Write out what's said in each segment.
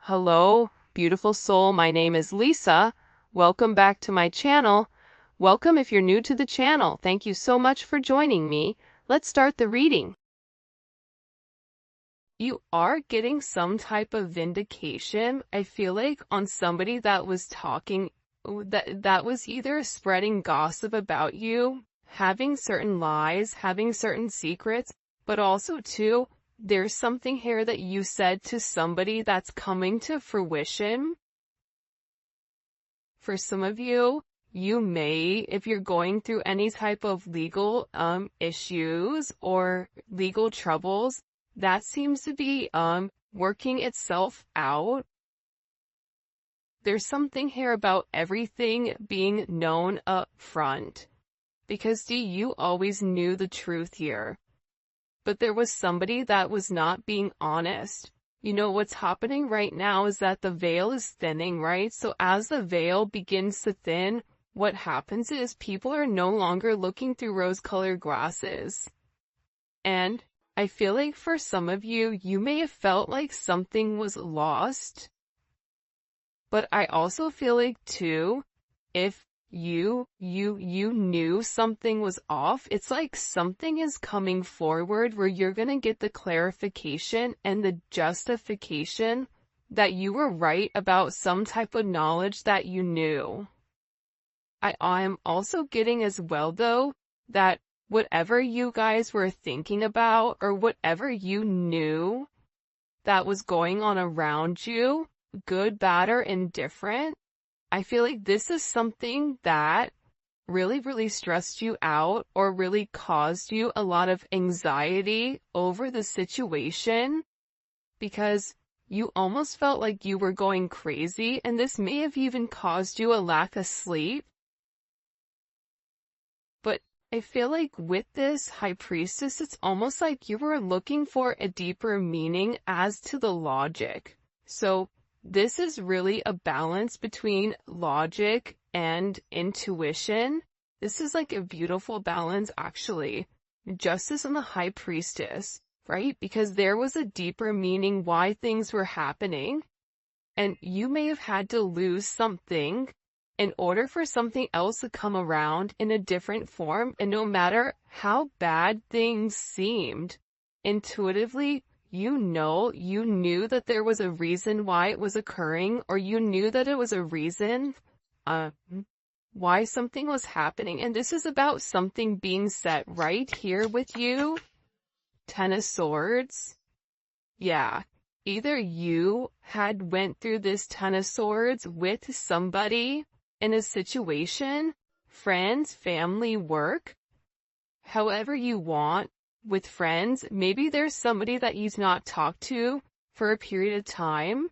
Hello, beautiful soul. My name is Lisa. Welcome back to my channel. Welcome if you're new to the channel. Thank you so much for joining me. Let's start the reading. You are getting some type of vindication, I feel like, on somebody that was talking, that was either spreading gossip about you, having certain lies, having certain secrets, but also too, there's something here that you said to somebody that's coming to fruition. For some of you, you may, if you're going through any type of legal issues or legal troubles, that seems to be working itself out. There's something here about everything being known up front. Because you always knew the truth here. But there was somebody that was not being honest. You know, what's happening right now is that the veil is thinning, right? So as the veil begins to thin, what happens is people are no longer looking through rose-colored glasses. And I feel like for some of you, you may have felt like something was lost. But I also feel like too, if you knew something was off, it's like something is coming forward where you're gonna get the clarification and the justification that you were right about some type of knowledge that you knew. I'm also getting as well though, that whatever you guys were thinking about or whatever you knew that was going on around you, good, bad, or indifferent, I feel like this is something that really stressed you out or really caused you a lot of anxiety over the situation because you almost felt like you were going crazy, and this may have even caused you a lack of sleep. But I feel like with this High Priestess, it's almost like you were looking for a deeper meaning as to the logic. So this is really a balance between logic and intuition. This is like a beautiful balance, actually. Justice and the High Priestess, right? Because there was a deeper meaning why things were happening. And you may have had to lose something in order for something else to come around in a different form. And no matter how bad things seemed, intuitively, you knew that there was a reason why it was occurring, or you knew that it was a reason why something was happening. And this is about something being set right here with you. Ten of Swords. Yeah. Either you had went through this Ten of Swords with somebody in a situation, friends, family, work, however you want. With friends, maybe there's somebody that you've not talked to for a period of time,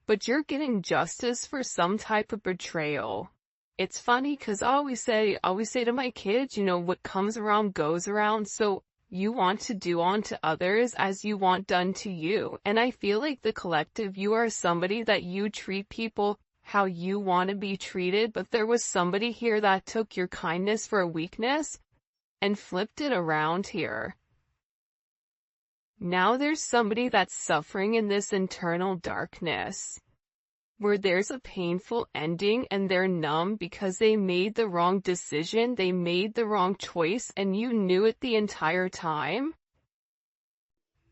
but you're getting justice for some type of betrayal. It's funny because I always say to my kids, you know, what comes around goes around. So you want to do unto others as you want done to you. And I feel like the collective, you are somebody that you treat people how you want to be treated, but there was somebody here that took your kindness for a weakness and flipped it around here. Now there's somebody that's suffering in this internal darkness, where there's a painful ending and they're numb because they made the wrong decision, they made the wrong choice, and you knew it the entire time.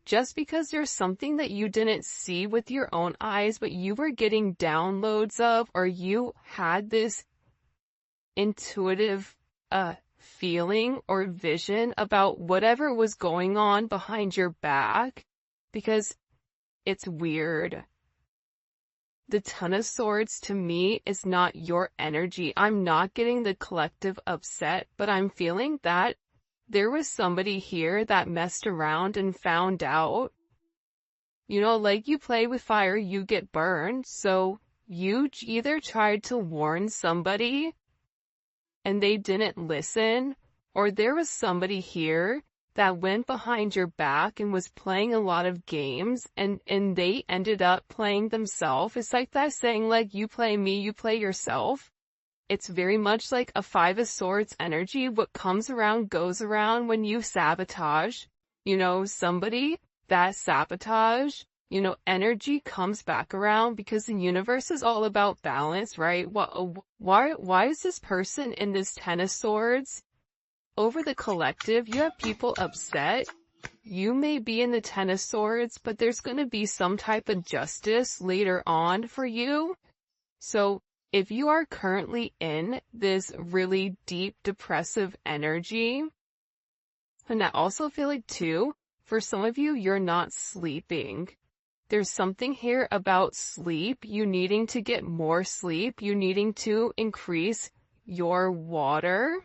Just because there's something that you didn't see with your own eyes, but you were getting downloads of, or you had this intuitive feeling or vision about whatever was going on behind your back, because it's weird. The Ten of Swords to me is not your energy. I'm not getting the collective upset, but I'm feeling that there was somebody here that messed around and found out. You know, like you play with fire, you get burned. So you either tried to warn somebody and they didn't listen, or there was somebody here that went behind your back and was playing a lot of games, and they ended up playing themselves. It's like that saying, like, you play me, you play yourself. It's very much like a Five of Swords energy. What comes around goes around when you sabotage, you know, somebody. that sabotage, energy comes back around because the universe is all about balance, right? Why is this person in this Ten of Swords? Over the collective, you have people upset. You may be in the Ten of Swords, but there's going to be some type of justice later on for you. So if you are currently in this really deep depressive energy, and I also feel like too, for some of you, you're not sleeping. There's something here about sleep, you needing to get more sleep, you needing to increase your water.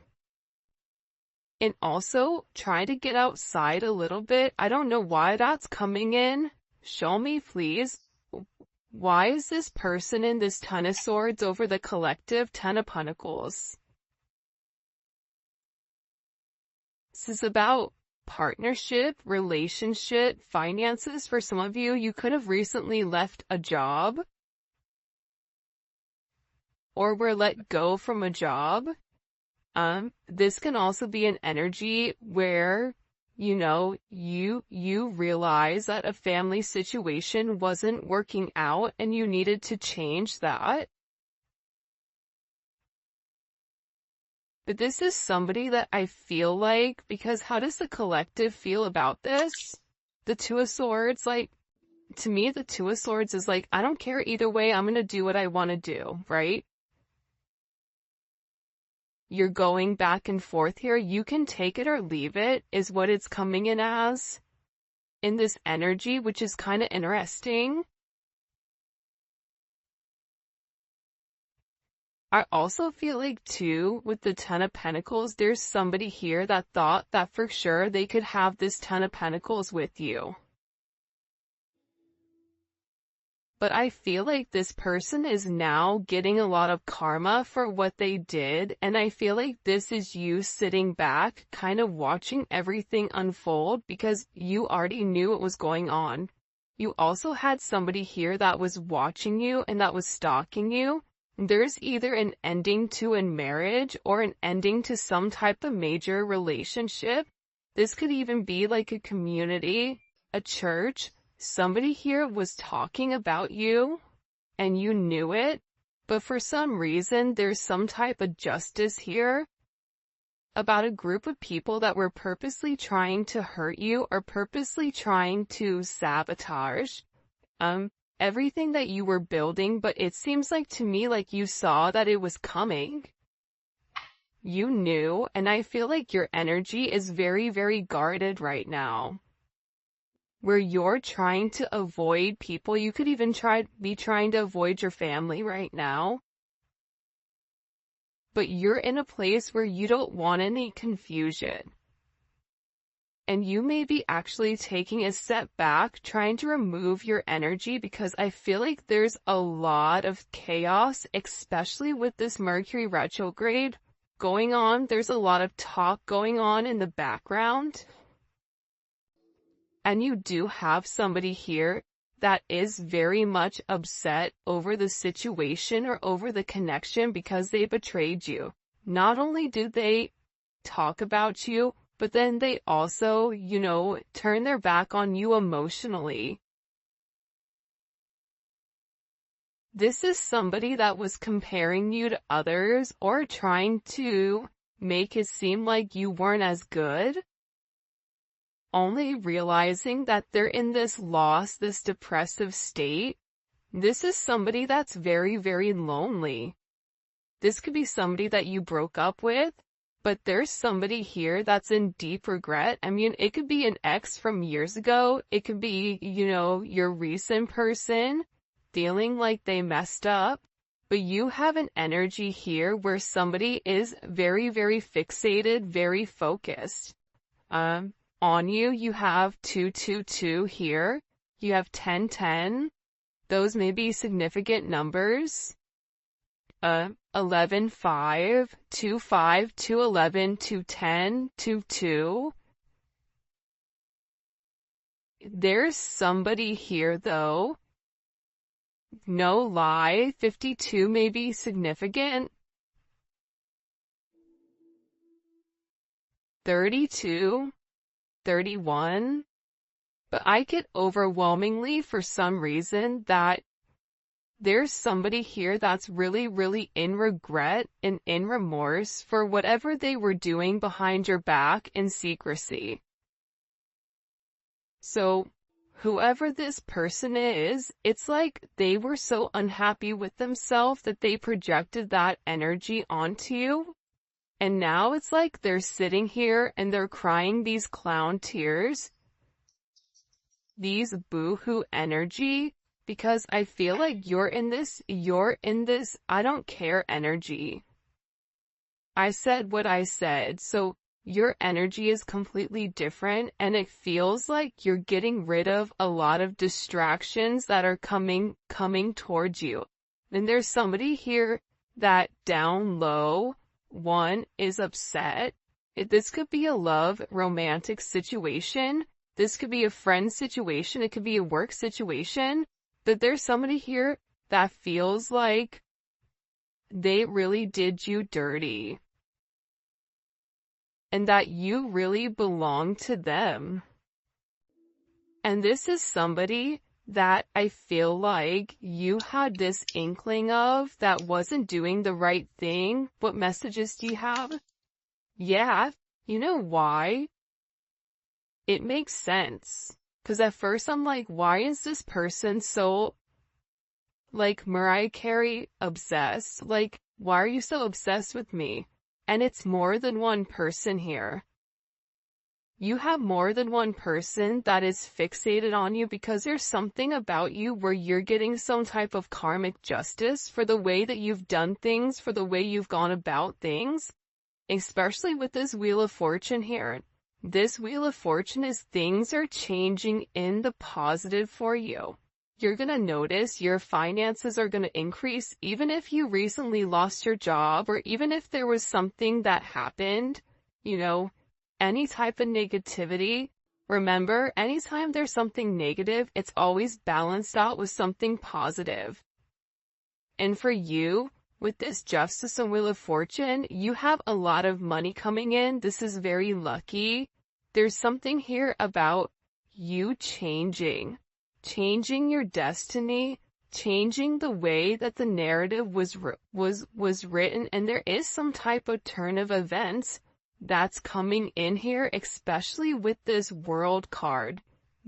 And also, try to get outside a little bit. I don't know why that's coming in. Show me, please. Why is this person in this Ten of Swords over the collective Ten of Pentacles? This is about partnership, relationship, finances. For some of you, you could have recently left a job or were let go from a job. This can also be an energy where, you realize that a family situation wasn't working out and you needed to change that. But this is somebody that I feel like, because how does the collective feel about this? The Two of Swords, to me, the Two of Swords is I don't care either way, I'm gonna do what I want to do, right? You're going back and forth here. You can take it or leave it, is what it's coming in as. In this energy, which is kind of interesting. I also feel like too, with the Ten of Pentacles, there's somebody here that thought that for sure they could have this Ten of Pentacles with you. But I feel like this person is now getting a lot of karma for what they did, and I feel like this is you sitting back, kind of watching everything unfold because you already knew what was going on. You also had somebody here that was watching you and that was stalking you. There's either an ending to a marriage or an ending to some type of major relationship. This could even be like a community, a church. Somebody here was talking about you, and you knew it, but for some reason there's some type of justice here about a group of people that were purposely trying to hurt you or purposely trying to sabotage everything that you were building, but it seems like to me like you saw that it was coming. You knew, and I feel like your energy is very, very guarded right now. Where you're trying to avoid people. You could even be trying to avoid your family right now. But you're in a place where you don't want any confusion. And you may be actually taking a step back, trying to remove your energy, because I feel like there's a lot of chaos, especially with this Mercury retrograde going on. There's a lot of talk going on in the background. And you do have somebody here that is very much upset over the situation or over the connection because they betrayed you. Not only do they talk about you, but then they also, turn their back on you emotionally. This is somebody that was comparing you to others or trying to make it seem like you weren't as good. Only realizing that they're in this loss, this depressive state. This is somebody that's very, very lonely. This could be somebody that you broke up with, but there's somebody here that's in deep regret. I mean, it could be an ex from years ago. It could be, your recent person feeling like they messed up. But you have an energy here where somebody is very, very fixated, very focused. On you, you have 222 here. You have 1010. Those may be significant numbers. 11, 5, 2, 5, 2, 11, 2, 10, 2, 2. There's somebody here though. No lie, 52 may be significant. 32. 31, But I get overwhelmingly for some reason that there's somebody here that's really, really in regret and in remorse for whatever they were doing behind your back in secrecy. So, whoever this person is, it's like they were so unhappy with themselves that they projected that energy onto you. And now it's like they're sitting here and they're crying these clown tears, these boo-hoo energy, because I feel like you're in this, I don't care energy. I said what I said, so your energy is completely different, and it feels like you're getting rid of a lot of distractions that are coming towards you. And there's somebody here that down low, one, is upset. This could be a love, romantic situation. This could be a friend situation. It could be a work situation. But there's somebody here that feels like they really did you dirty. And that you really belong to them. And this is somebody that I feel like you had this inkling of that wasn't doing the right thing. What messages do you have? Yeah, you know why? It makes sense. Because at first I'm like, why is this person so, like, Mariah Carey obsessed? Like, why are you so obsessed with me? And it's more than one person here. You have more than one person that is fixated on you because there's something about you where you're getting some type of karmic justice for the way that you've done things, for the way you've gone about things, especially with this Wheel of Fortune here. This Wheel of Fortune is things are changing in the positive for you. You're going to notice your finances are going to increase even if you recently lost your job or even if there was something that happened, any type of negativity. Remember, anytime there's something negative, it's always balanced out with something positive. And for you, with this Justice and Wheel of Fortune, you have a lot of money coming in. This is very lucky. There's something here about you changing your destiny, changing the way that the narrative was written, and there is some type of turn of events that's coming in here, especially with this World card.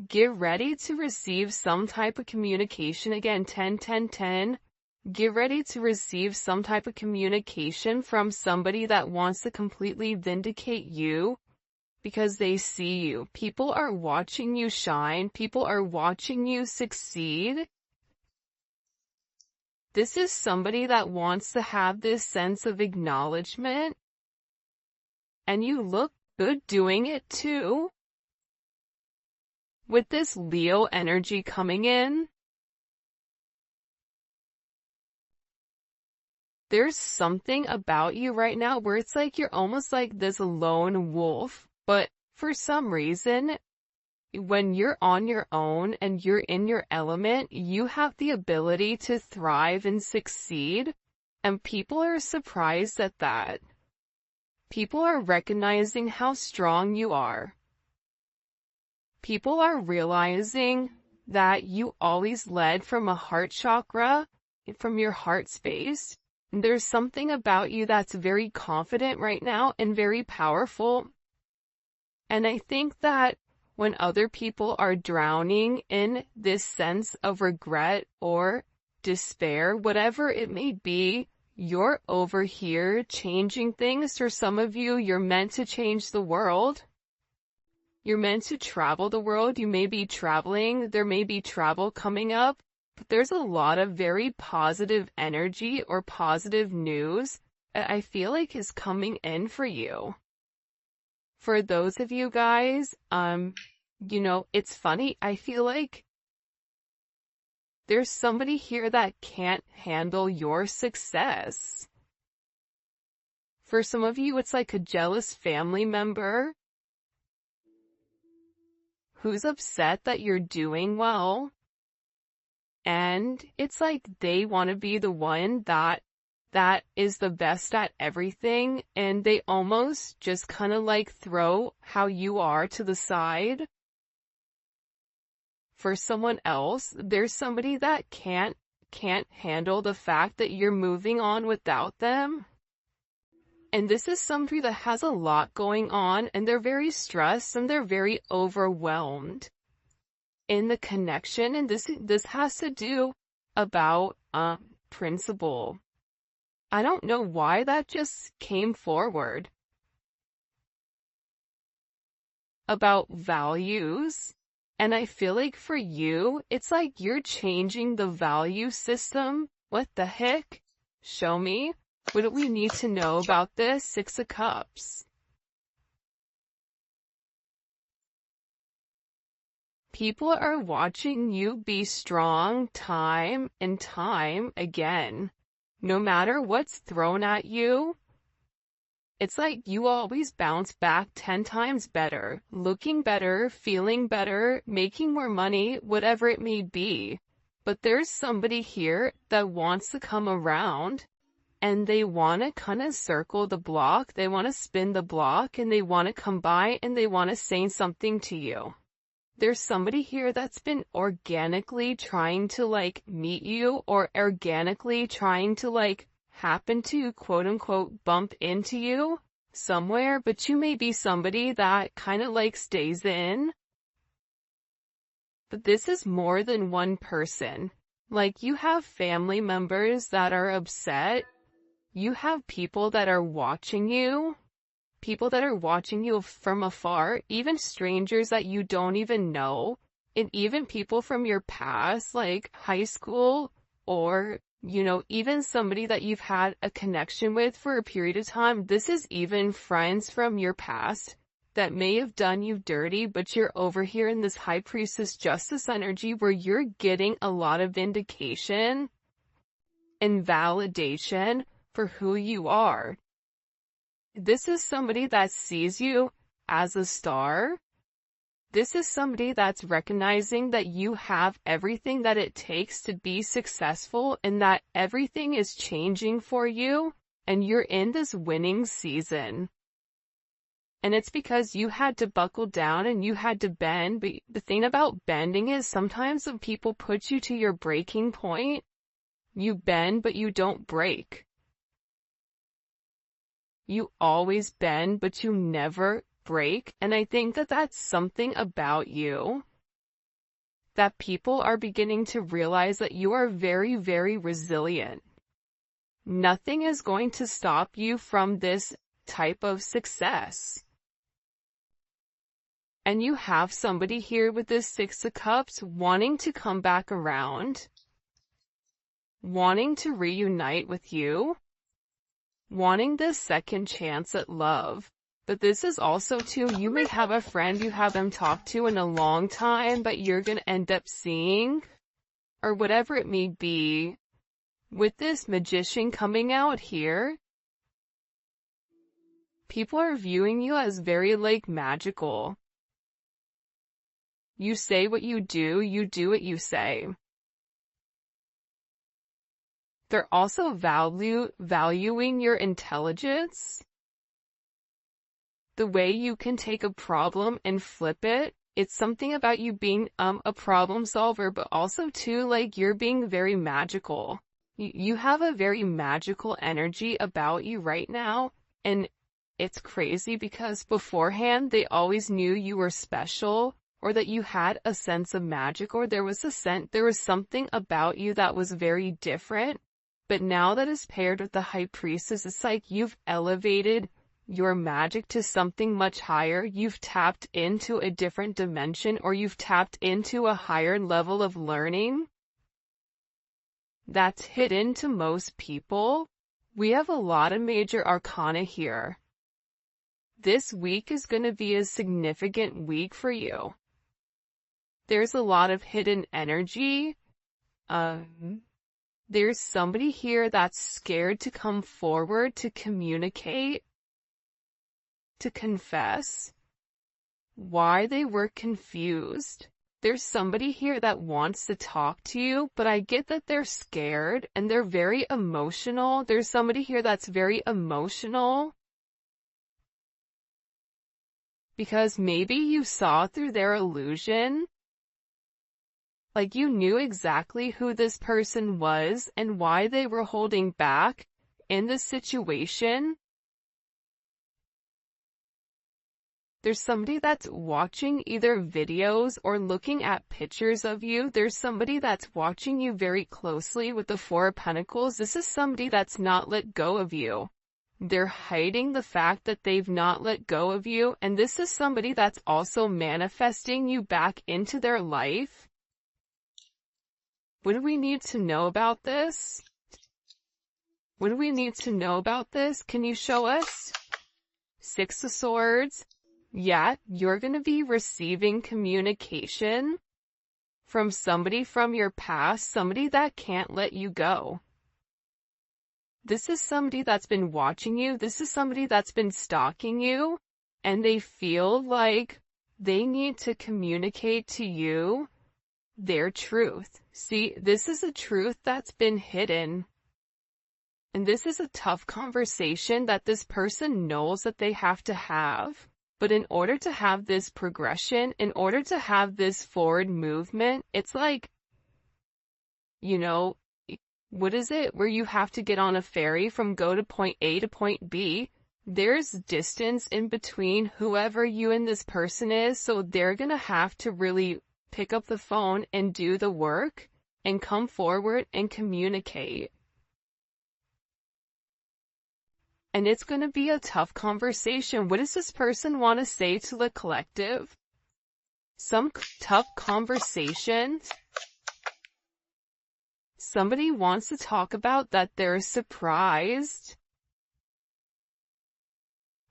Get ready to receive some type of communication. Again, 10, 10, 10. Get ready to receive some type of communication from somebody that wants to completely vindicate you because they see you. People are watching you shine. People are watching you succeed. This is somebody that wants to have this sense of acknowledgement. And you look good doing it too. With this Leo energy coming in, there's something about you right now where it's like you're almost like this lone wolf, but for some reason, when you're on your own and you're in your element, you have the ability to thrive and succeed, and people are surprised at that. People are recognizing how strong you are. People are realizing that you always led from a heart chakra, from your heart space. There's something about you that's very confident right now and very powerful. And I think that when other people are drowning in this sense of regret or despair, whatever it may be, you're over here changing things. For some of you, you're meant to change the world. You're meant to travel the world. You may be traveling. There may be travel coming up. But there's a lot of very positive energy or positive news that I feel like is coming in for you. For those of you guys, it's funny. I feel like there's somebody here that can't handle your success. For some of you, it's like a jealous family member who's upset that you're doing well. And it's like they want to be the one that is the best at everything, and they almost just kind of like throw how you are to the side. for someone else. There's somebody that can't handle the fact that you're moving on without them. And this is somebody that has a lot going on, and they're very stressed and they're very overwhelmed in the connection. And this has to do about principle. I don't know why that just came forward. About values. And I feel like for you, it's like you're changing the value system. What the heck? Show me. What do we need to know about this? Six of Cups. People are watching you be strong time and time again. No matter what's thrown at you, it's like you always bounce back 10 times better, looking better, feeling better, making more money, whatever it may be. But there's somebody here that wants to come around, and they want to kind of circle the block, they want to spin the block, and they want to come by and they want to say something to you. There's somebody here that's been organically trying to like meet you, or organically trying to like happen to quote unquote bump into you somewhere, but you may be somebody that kind of like stays in. But this is more than one person. Like, you have family members that are upset. You have people that are watching you. People that are watching you from afar, even strangers that you don't even know, and even people from your past, like high school, or, you know, even somebody that you've had a connection with for a period of time. This is even friends from your past that may have done you dirty, but you're over here in this High Priestess Justice energy where you're getting a lot of vindication and validation for who you are. This is somebody that sees you as a star. This is somebody that's recognizing that you have everything that it takes to be successful, and that everything is changing for you, and you're in this winning season. And it's because you had to buckle down and you had to bend. But the thing about bending is sometimes when people put you to your breaking point, you bend but you don't break. You always bend, but you never break. And I think that that's something about you that people are beginning to realize, that you are very, very resilient. Nothing is going to stop you from this type of success. And you have somebody here with this Six of Cups wanting to come back around, wanting to reunite with you, wanting this second chance at love. But this is also too, you may have a friend you haven't talked to in a long time, but you're going to end up seeing, or whatever it may be. With this Magician coming out here, people are viewing you as very like magical. You say what you do what you say. They're also valuing your intelligence. The way you can take a problem and flip it. It's something about you being a problem solver, but also too, like, you're being very magical. You have a very magical energy about you right now, and it's crazy because beforehand they always knew you were special, or that you had a sense of magic, or there was something about you that was very different. But now that is paired with the High Priestess, it's like you've elevated your magic to something much higher. You've tapped into a different dimension, or you've tapped into a higher level of learning that's hidden to most people. We have a lot of major arcana here. This week is going to be a significant week for you. There's a lot of hidden energy. There's somebody here that's scared to come forward, to communicate, to confess why they were confused. There's somebody here that wants to talk to you, but I get that they're scared and they're very emotional. There's somebody here that's very emotional because maybe you saw through their illusion. Like you knew exactly who this person was and why they were holding back in the situation. There's somebody that's watching either videos or looking at pictures of you. There's somebody that's watching you very closely with the Four of Pentacles. This is somebody that's not let go of you. They're hiding the fact that they've not let go of you. And this is somebody that's also manifesting you back into their life. What do we need to know about this? What do we need to know about this? Can you show us? Six of Swords. Yeah, you're going to be receiving communication from somebody from your past, somebody that can't let you go. This is somebody that's been watching you. This is somebody that's been stalking you, and they feel like they need to communicate to you their truth. See, this is a truth that's been hidden. And this is a tough conversation that this person knows that they have to have. But in order to have this progression, in order to have this forward movement, it's like, you know, what is it? Where you have to get on a ferry from go to point A to point B. There's distance in between whoever you and this person is, so they're gonna have to really pick up the phone and do the work and come forward and communicate. And it's going to be a tough conversation. What does this person want to say to the collective? Some tough conversations. Somebody wants to talk about that they're surprised.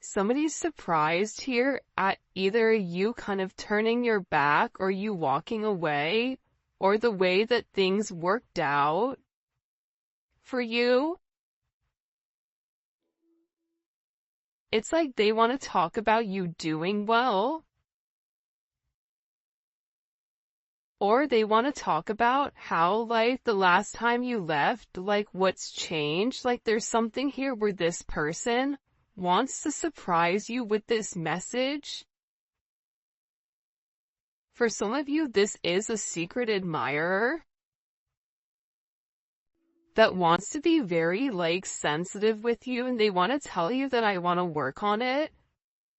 Somebody's surprised here at either you kind of turning your back or you walking away or the way that things worked out for you. It's like they want to talk about you doing well. Or they want to talk about how, like, the last time you left, like, what's changed. Like, there's something here where this person wants to surprise you with this message. For some of you, this is a secret admirer that wants to be very, like, sensitive with you, and they want to tell you that I want to work on it.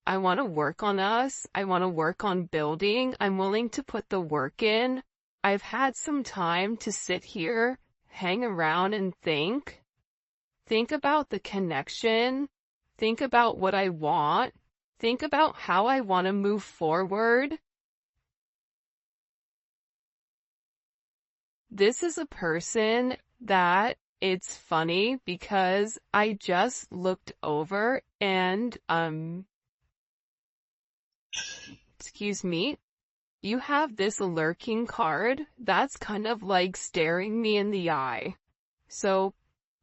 I want to work on us. I want to work on building. I'm willing to put the work in. I've had some time to sit here, hang around and think. Think about the connection. Think about what I want. Think about how I want to move forward. This is a person that it's funny because I just looked over and, excuse me, you have this lurking card that's kind of like staring me in the eye. So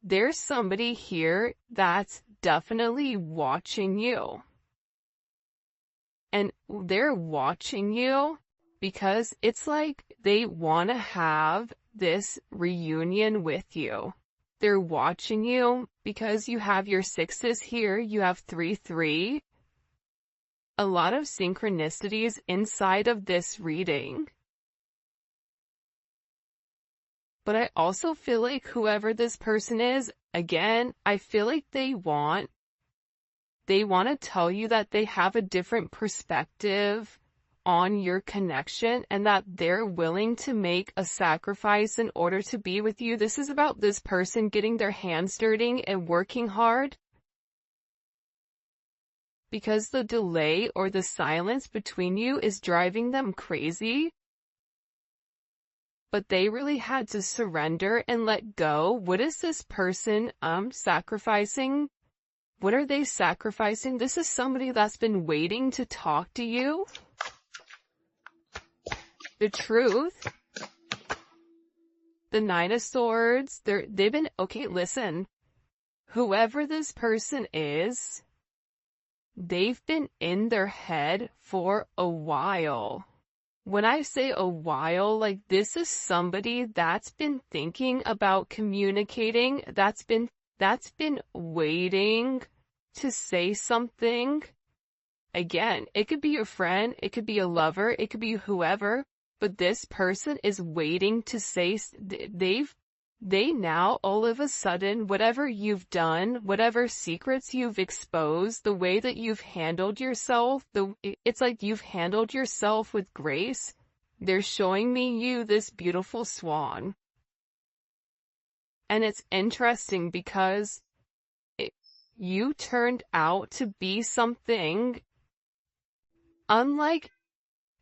there's somebody here that's definitely watching you. And they're watching you because it's like they want to have this reunion with you. They're watching you because you have your sixes here, you have 3-3. A lot of synchronicities inside of this reading. But I also feel like whoever this person is, again, I feel like they want to tell you that they have a different perspective on your connection and that they're willing to make a sacrifice in order to be with you. This is about this person getting their hands dirty and working hard. Because the delay or the silence between you is driving them crazy. But they really had to surrender and let go. What is this person sacrificing? What are they sacrificing? This is somebody that's been waiting to talk to you. The truth. The Nine of Swords. They've been, okay, listen. Whoever this person is, they've been in their head for a while. When I say a while, like this is somebody that's been thinking about communicating, that's been waiting to say something. Again, it could be your friend, it could be a lover, it could be whoever, but this person is waiting to say, they now, all of a sudden, whatever you've done, whatever secrets you've exposed, the way that you've handled yourself, it's like you've handled yourself with grace. They're showing me you this beautiful swan. And it's interesting because you turned out to be something unlike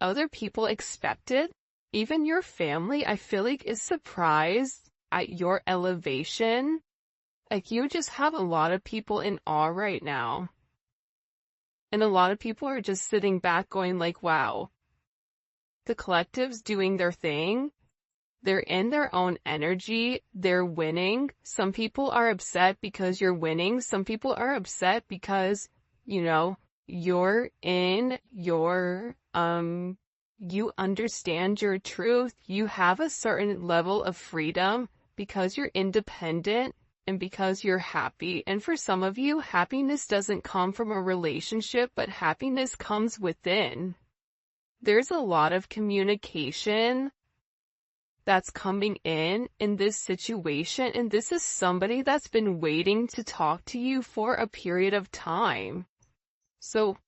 other people expected. Even your family, I feel like, is surprised at your elevation. Like, you just have a lot of people in awe right now. And a lot of people are just sitting back going like, wow. The collective's doing their thing. They're in their own energy. They're winning. Some people are upset because you're winning. Some people are upset because, you're in your, you understand your truth. You have a certain level of freedom because you're independent and because you're happy. And for some of you, happiness doesn't come from a relationship, but happiness comes within. There's a lot of communication that's coming in this situation, and this is somebody that's been waiting to talk to you for a period of time. So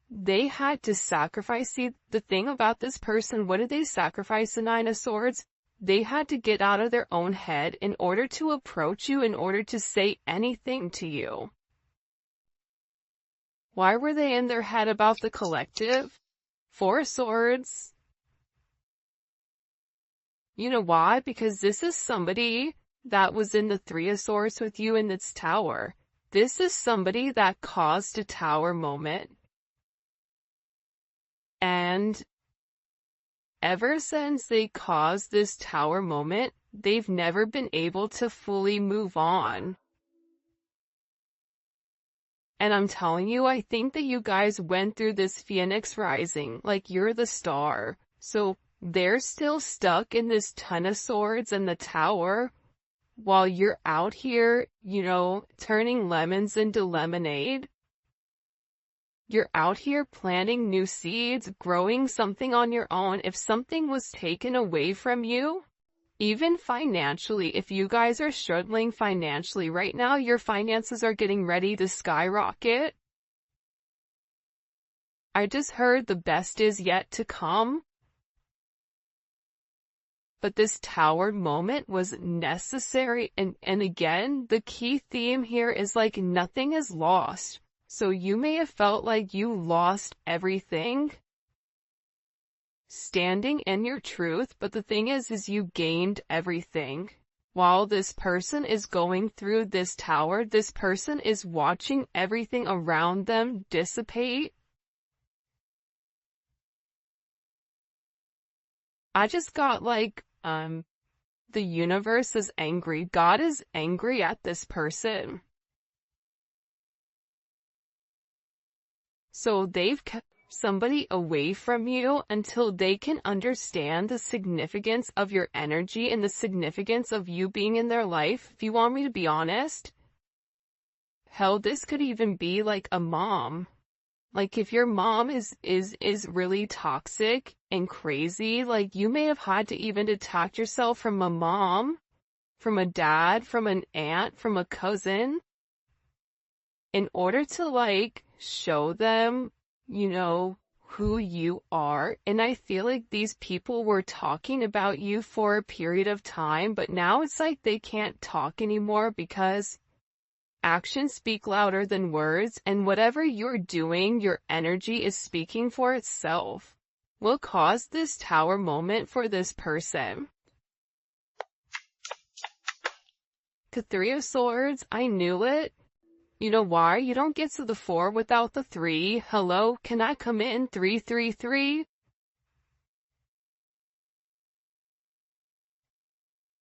they had to sacrifice. See, the thing about this person, what did they sacrifice? The Nine of Swords? They had to get out of their own head in order to approach you, in order to say anything to you. Why were they in their head about the collective? Four of Swords. You know why? Because this is somebody that was in the Three of Swords with you in this tower. This is somebody that caused a tower moment. And ever since they caused this tower moment, they've never been able to fully move on. And I'm telling you, I think that you guys went through this Phoenix rising, like you're the star. So they're still stuck in this Ten of Swords and the tower, while you're out here, turning lemons into lemonade. You're out here planting new seeds, growing something on your own. If something was taken away from you, even financially, if you guys are struggling financially right now, your finances are getting ready to skyrocket. I just heard the best is yet to come. But this tower moment was necessary. And again, the key theme here is like nothing is lost. So you may have felt like you lost everything standing in your truth, but the thing is you gained everything. While this person is going through this tower, this person is watching everything around them dissipate. I just got like, the universe is angry. God is angry at this person. So they've kept somebody away from you until they can understand the significance of your energy and the significance of you being in their life. If you want me to be honest, hell, this could even be like a mom. Like if your mom is really toxic and crazy, like you may have had to even detach yourself from a mom, from a dad, from an aunt, from a cousin, in order to like show them, who you are. And I feel like these people were talking about you for a period of time, but now it's like they can't talk anymore because actions speak louder than words, and whatever you're doing, your energy is speaking for itself. Will cause this tower moment for this person. The Three of Swords, I knew it. You know why? You don't get to the 4 without the 3. Hello, can I come in? 333?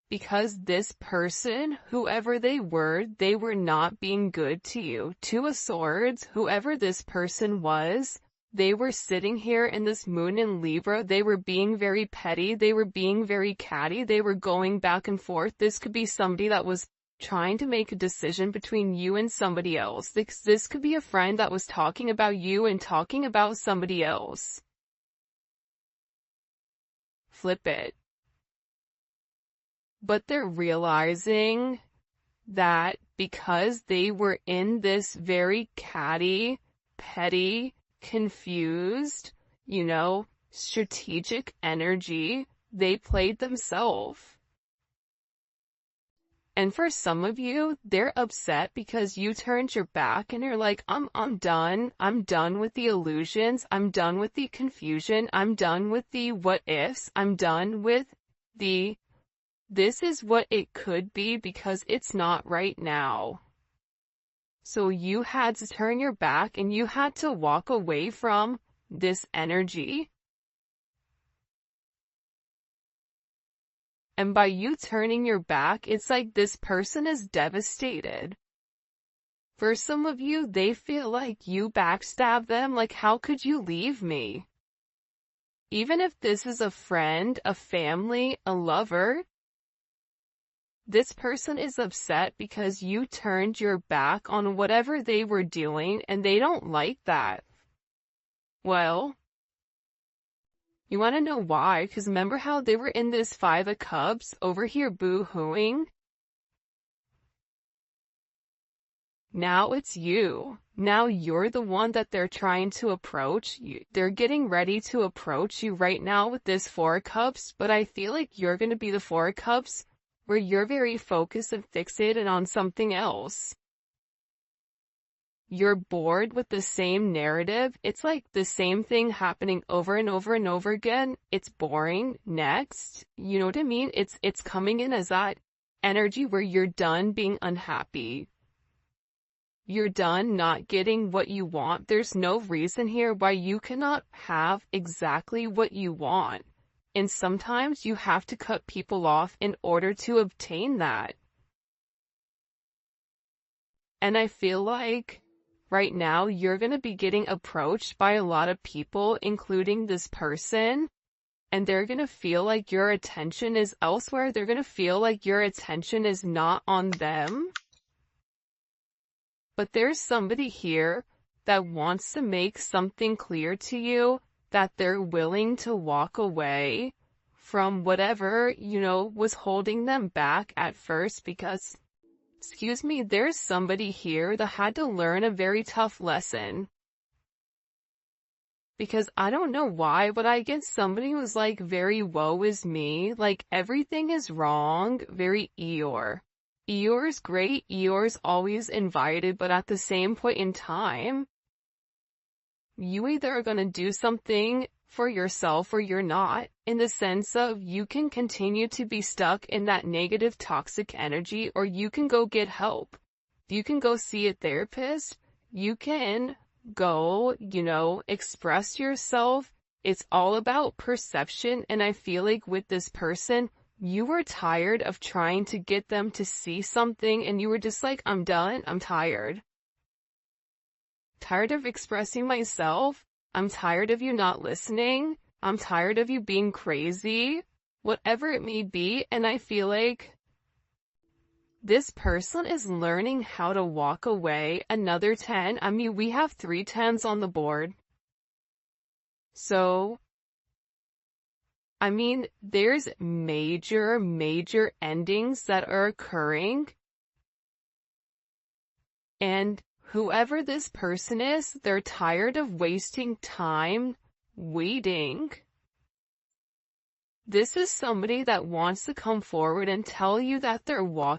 Because this person, whoever they were not being good to you. 2 of Swords, whoever this person was, they were sitting here in this moon in Libra. They were being very petty. They were being very catty. They were going back and forth. This could be somebody that was trying to make a decision between you and somebody else. This could be a friend that was talking about you and talking about somebody else. flip it. But they're realizing that because they were in this very catty, petty, confused, strategic energy, they played themselves. And for some of you, they're upset because you turned your back and you're like, I'm done. I'm done with the illusions. I'm done with the confusion. I'm done with the what ifs. I'm done with the this is what it could be because it's not right now. So you had to turn your back and you had to walk away from this energy. And by you turning your back, it's like this person is devastated. For some of you, they feel like you backstabbed them, like how could you leave me? Even if this is a friend, a family, a lover, this person is upset because you turned your back on whatever they were doing and they don't like that. Well, you want to know why? Because remember how they were in this Five of Cups over here boo-hooing? Now it's you. Now you're the one that they're trying to approach. They're getting ready to approach you right now with this Four of Cups, but I feel like you're going to be the Four of Cups where you're very focused and fixated on something else. You're bored with the same narrative. It's like the same thing happening over and over and over again. It's boring. Next. You know what I mean? It's coming in as that energy where you're done being unhappy. You're done not getting what you want. There's no reason here why you cannot have exactly what you want. And sometimes you have to cut people off in order to obtain that. And I feel like right now, you're going to be getting approached by a lot of people, including this person, and they're going to feel like your attention is elsewhere. They're going to feel like your attention is not on them. But there's somebody here that wants to make something clear to you, that they're willing to walk away from whatever, was holding them back at first because excuse me, there's somebody here that had to learn a very tough lesson. Because I don't know why, but I get somebody who's like very woe is me, like everything is wrong, very Eeyore. Eeyore's great, Eeyore's always invited, but at the same point in time, you either are going to do something for yourself or you're not, in the sense of you can continue to be stuck in that negative toxic energy or you can go get help. You can go see a therapist. You can go, express yourself. It's all about perception, and I feel like with this person, you were tired of trying to get them to see something and you were just like, I'm done, I'm tired. Tired of expressing myself. I'm tired of you not listening. I'm tired of you being crazy. Whatever it may be, and I feel like this person is learning how to walk away. Another 10. I mean, we have 3 10s on the board. So, I mean, there's major endings that are occurring. And whoever this person is, they're tired of wasting time waiting. This is somebody that wants to come forward and tell you that they're walking